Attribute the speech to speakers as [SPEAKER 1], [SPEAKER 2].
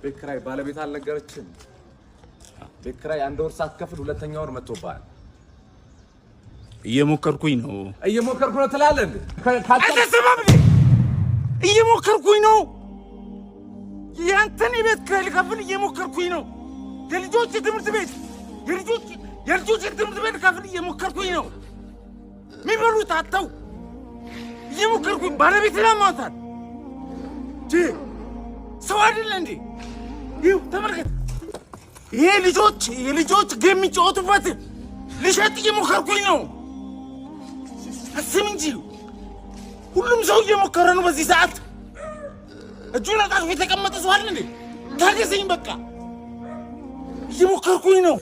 [SPEAKER 1] ቤት ኪራይ ባለቤት አልነገረችም? ቤት ኪራይ አንድ ወር ሳትከፍል ሁለተኛ ወር መጥቶብሃል።
[SPEAKER 2] እየሞከርኩኝ ነው
[SPEAKER 1] ትላለህ እንዴ?
[SPEAKER 2] አትሰማም እንዴ? እየሞከርኩኝ ነው። ያንተን የቤት ኪራይ ልከፍል እየሞከርኩኝ ነው። የልጆች ትምህርት ቤት ልከፍል እየሞከርኩኝ ነው። የሚበሉት አጥተው እየሞከርኩኝ ባለቤትን አሟታል። ሰው አይደለ እንዴ? ይኸው ተመልከት። ይሄ የልጆች ጌም የሚጫወቱበት ልሸጥ እየሞከርኩኝ ነው። አስብ እንጂ ሁሉም ሰው እየሞከረ ነው በዚህ ሰዓት። እጁን አጣጥፎ የተቀመጠ ሰው አለ እንዴ? ታገሰኝ በቃ። እየሞከርኩኝ ነው።